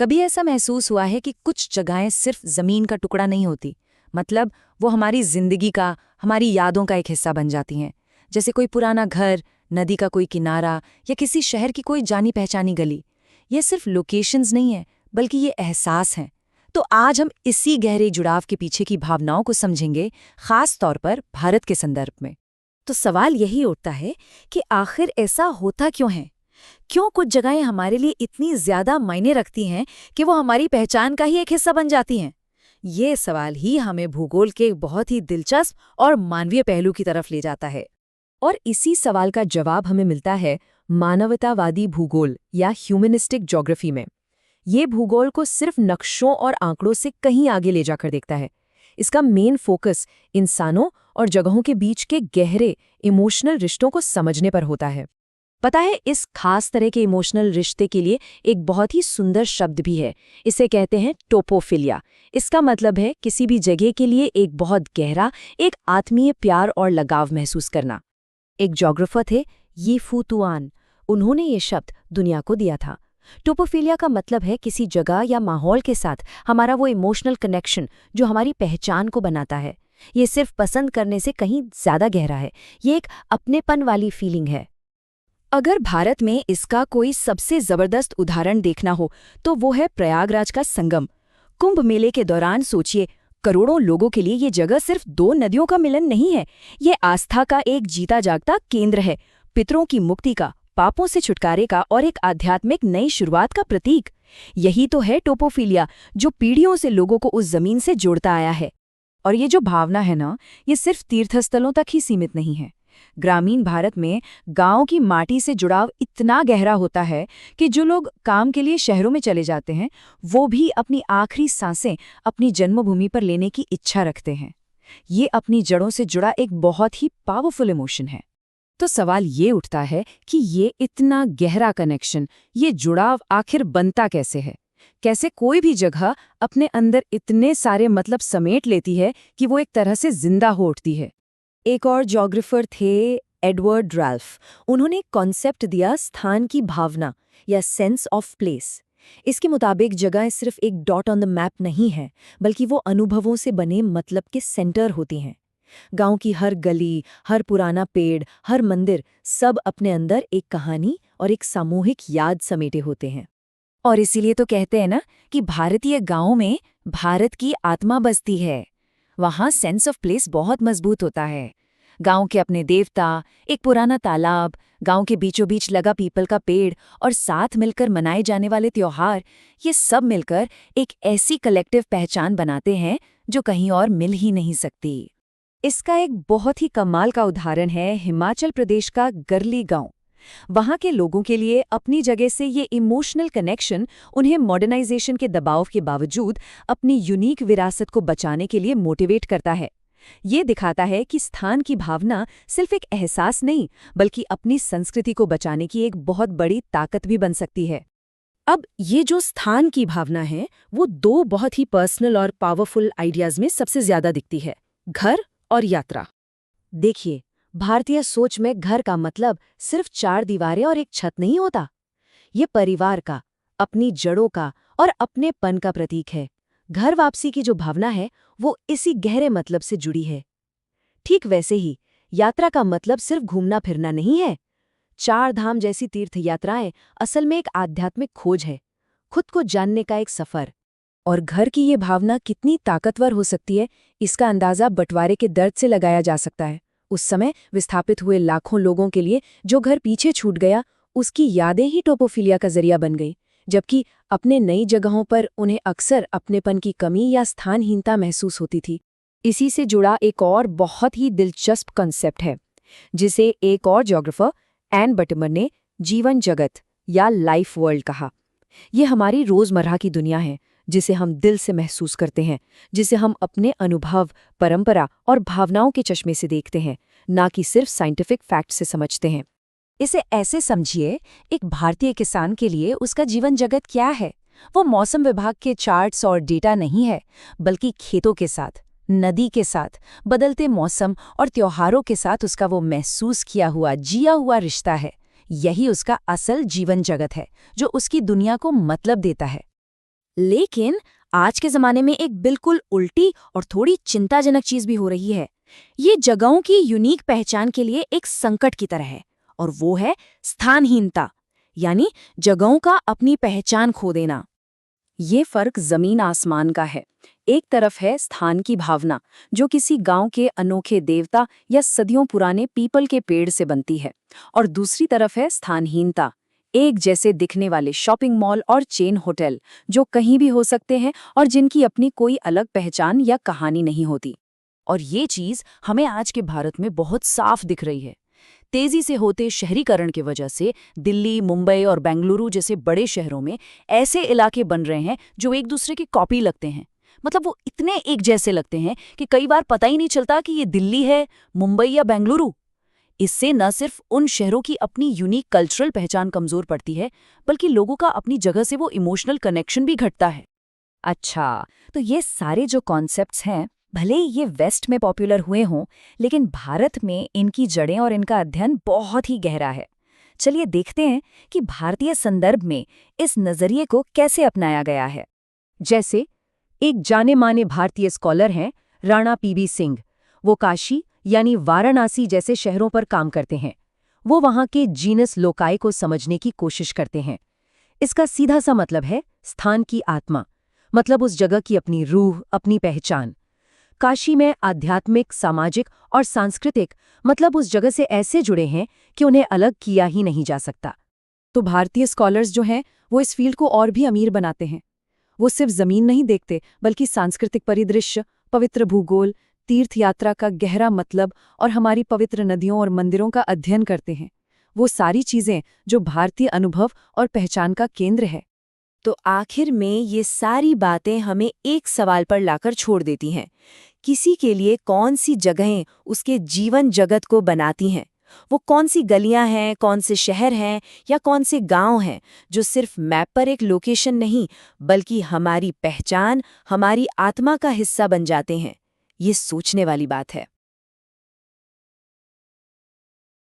कभी ऐसा महसूस हुआ है कि कुछ जगहें सिर्फ जमीन का टुकड़ा नहीं होती, मतलब वो हमारी जिंदगी का, हमारी यादों का एक हिस्सा बन जाती हैं। जैसे कोई पुराना घर, नदी का कोई किनारा या किसी शहर की कोई जानी पहचानी गली। ये सिर्फ लोकेशंस नहीं है, बल्कि ये एहसास हैं। तो आज हम इसी गहरे जुड़ाव के पीछे की भावनाओं को समझेंगे, खास तौर पर भारत के संदर्भ में। तो सवाल यही उठता है कि आखिर ऐसा होता क्यों है? क्यों कुछ जगहें हमारे लिए इतनी ज्यादा मायने रखती हैं कि वो हमारी पहचान का ही एक हिस्सा बन जाती हैं? ये सवाल ही हमें भूगोल के एक बहुत ही दिलचस्प और मानवीय पहलू की तरफ ले जाता है। और इसी सवाल का जवाब हमें मिलता है मानवतावादी भूगोल या ह्यूमनिस्टिक ज्योग्राफी में। ये भूगोल को सिर्फ नक्शों और आंकड़ों से कहीं आगे ले जाकर देखता है। इसका मेन फोकस इंसानों और जगहों के बीच के गहरे इमोशनल रिश्तों को समझने पर होता है। पता है, इस खास तरह के इमोशनल रिश्ते के लिए एक बहुत ही सुंदर शब्द भी है। इसे कहते हैं टोपोफिलिया। इसका मतलब है किसी भी जगह के लिए एक बहुत गहरा, एक आत्मीय प्यार और लगाव महसूस करना। एक ज्योग्राफर थे यी फू तुआन, उन्होंने ये शब्द दुनिया को दिया था। टोपोफिलिया का मतलब है किसी जगह या माहौल के साथ हमारा वो इमोशनल कनेक्शन जो हमारी पहचान को बनाता है। ये सिर्फ पसंद करने से कहीं ज्यादा गहरा है, ये एक अपनेपन वाली फीलिंग है। अगर भारत में इसका कोई सबसे जबरदस्त उदाहरण देखना हो तो वो है प्रयागराज का संगम। कुंभ मेले के दौरान सोचिए, करोड़ों लोगों के लिए ये जगह सिर्फ दो नदियों का मिलन नहीं है, ये आस्था का एक जीता जागता केंद्र है, पितरों की मुक्ति का, पापों से छुटकारे का और एक आध्यात्मिक नई शुरुआत का प्रतीक। यही तो है टोपोफिलिया, जो पीढ़ियों से लोगों को उस जमीन से जोड़ता आया है। और ये जो भावना है ना, ये सिर्फ तीर्थस्थलों तक ही सीमित नहीं है। ग्रामीण भारत में गांव की माटी से जुड़ाव इतना गहरा होता है कि जो लोग काम के लिए शहरों में चले जाते हैं, वो भी अपनी आखिरी सांसें अपनी जन्मभूमि पर लेने की इच्छा रखते हैं। ये अपनी जड़ों से जुड़ा एक बहुत ही पावरफुल इमोशन है। तो सवाल ये उठता है कि ये इतना गहरा कनेक्शन, ये जुड़ाव आखिर बनता कैसे है? कैसे कोई भी जगह अपने अंदर इतने सारे मतलब समेट लेती है कि वो एक तरह से जिंदा हो उठती है? एक और ज्योग्राफर थे एडवर्ड राल्फ। उन्होंने कॉन्सेप्ट दिया स्थान की भावना या सेंस ऑफ प्लेस। इसके मुताबिक जगह सिर्फ एक डॉट ऑन द मैप नहीं है, बल्कि वो अनुभवों से बने मतलब के सेंटर होती हैं। गांव की हर गली, हर पुराना पेड़, हर मंदिर, सब अपने अंदर एक कहानी और एक सामूहिक याद समेटे होते हैं। और इसीलिए तो कहते हैं ना कि भारतीय गांवों में भारत की आत्मा बसती है। वहाँ सेंस ऑफ प्लेस बहुत मजबूत होता है। गांव के अपने देवता, एक पुराना तालाब, गांव के बीचों बीच लगा पीपल का पेड़ और साथ मिलकर मनाए जाने वाले त्योहार, ये सब मिलकर एक ऐसी कलेक्टिव पहचान बनाते हैं जो कहीं और मिल ही नहीं सकती। इसका एक बहुत ही कमाल का उदाहरण है हिमाचल प्रदेश का गरली गांव। वहां के लोगों के लिए अपनी जगह से ये इमोशनल कनेक्शन उन्हें मॉडर्नाइजेशन के दबाव के बावजूद अपनी यूनिक विरासत को बचाने के लिए मोटिवेट करता है। ये दिखाता है कि स्थान की भावना सिर्फ एक एहसास नहीं, बल्कि अपनी संस्कृति को बचाने की एक बहुत बड़ी ताकत भी बन सकती है। अब ये जो स्थान की भावना है, वो दो बहुत ही पर्सनल और पावरफुल आइडियाज में सबसे ज्यादा दिखती है, घर और यात्रा। देखिए, भारतीय सोच में घर का मतलब सिर्फ चार दीवारें और एक छत नहीं होता। ये परिवार का, अपनी जड़ों का और अपनेपन का प्रतीक है। घर वापसी की जो भावना है, वो इसी गहरे मतलब से जुड़ी है। ठीक वैसे ही यात्रा का मतलब सिर्फ घूमना फिरना नहीं है। चार धाम जैसी तीर्थ यात्राएं असल में एक आध्यात्मिक खोज है, खुद को जानने का एक सफर। और घर की ये भावना कितनी ताकतवर हो सकती है, इसका अंदाजा बंटवारे के दर्द से लगाया जा सकता है। उस समय विस्थापित हुए लाखों लोगों के लिए जो घर पीछे छूट गया, उसकी यादें ही टोपोफिलिया का जरिया बन गई, जबकि अपने नई जगहों पर उन्हें अक्सर अपनेपन की कमी या स्थानहीनता महसूस होती थी। इसी से जुड़ा एक और बहुत ही दिलचस्प कॉन्सेप्ट है, जिसे एक और ज्योग्राफर एन बटमर ने जीवन जगत या लाइफ वर्ल्ड कहा। ये हमारी रोजमर्रा की दुनिया है, जिसे हम दिल से महसूस करते हैं, जिसे हम अपने अनुभव, परंपरा और भावनाओं के चश्मे से देखते हैं, ना कि सिर्फ साइंटिफिक फैक्ट से समझते हैं। इसे ऐसे समझिए, एक भारतीय किसान के लिए उसका जीवन जगत क्या है? वो मौसम विभाग के चार्ट्स और डेटा नहीं है, बल्कि खेतों के साथ, नदी के साथ, बदलते मौसम और त्योहारों के साथ उसका वो महसूस किया हुआ, जिया हुआ रिश्ता है। यही उसका असल जीवन जगत है, जो उसकी दुनिया को मतलब देता है। लेकिन आज के ज़माने में एक बिल्कुल उल्टी और थोड़ी चिंताजनक चीज़ भी हो रही है। ये जगहों की यूनिक पहचान के लिए एक संकट की तरह है, और वो है स्थानहीनता, यानी जगहों का अपनी पहचान खो देना। ये फर्क जमीन आसमान का है। एक तरफ है स्थान की भावना, जो किसी गांव के अनोखे देवता या सदियों पुराने पीपल के पेड़ से बनती है, और दूसरी तरफ है स्थानहीनता, एक जैसे दिखने वाले शॉपिंग मॉल और चेन होटल, जो कहीं भी हो सकते हैं और जिनकी अपनी कोई अलग पहचान या कहानी नहीं होती। और ये चीज़ हमें आज के भारत में बहुत साफ दिख रही है। तेजी से होते शहरीकरण की वजह से दिल्ली, मुंबई और बेंगलुरु जैसे बड़े शहरों में ऐसे इलाके बन रहे हैं जो एक दूसरे की कॉपी लगते हैं। मतलब वो इतने एक जैसे लगते हैं कि कई बार पता ही नहीं चलता कि ये दिल्ली है, मुंबई या बेंगलुरु। इससे न सिर्फ उन शहरों की अपनी यूनिक कल्चरल पहचान कमजोर पड़ती है, बल्कि लोगों का अपनी जगह से वो इमोशनल कनेक्शन भी घटता है। अच्छा, तो ये सारे जो कॉन्सेप्ट्स हैं, भले ही ये वेस्ट में पॉपुलर हुए हों, लेकिन भारत में इनकी जड़ें और इनका अध्ययन बहुत ही गहरा है। चलिए देखते हैं कि भारतीय संदर्भ में इस नज़रिए को कैसे अपनाया गया है। जैसे एक जाने माने भारतीय स्कॉलर हैं राणा पीवी सिंह। वो काशी यानी वाराणसी जैसे शहरों पर काम करते हैं। वो वहाँ के जीनस लोकाई को समझने की कोशिश करते हैं। इसका सीधा सा मतलब है स्थान की आत्मा, मतलब उस जगह की अपनी रूह, अपनी पहचान। काशी में आध्यात्मिक, सामाजिक और सांस्कृतिक, मतलब उस जगह से ऐसे जुड़े हैं कि उन्हें अलग किया ही नहीं जा सकता। तो भारतीय स्कॉलर्स जो हैं वो इस फील्ड को और भी अमीर बनाते हैं। वो सिर्फ जमीन नहीं देखते, बल्कि सांस्कृतिक परिदृश्य, पवित्र भूगोल, तीर्थ यात्रा का गहरा मतलब और हमारी पवित्र नदियों और मंदिरों का अध्ययन करते हैं। वो सारी चीजें जो भारतीय अनुभव और पहचान का केंद्र है। तो आखिर में ये सारी बातें हमें एक सवाल पर लाकर छोड़ देती हैं। किसी के लिए कौन सी जगहें उसके जीवन जगत को बनाती हैं? वो कौन सी गलियां हैं, कौन से शहर हैं या कौन से गांव हैं जो सिर्फ मैप पर एक लोकेशन नहीं, बल्कि हमारी पहचान, हमारी आत्मा का हिस्सा बन जाते हैं? ये सोचने वाली बात है।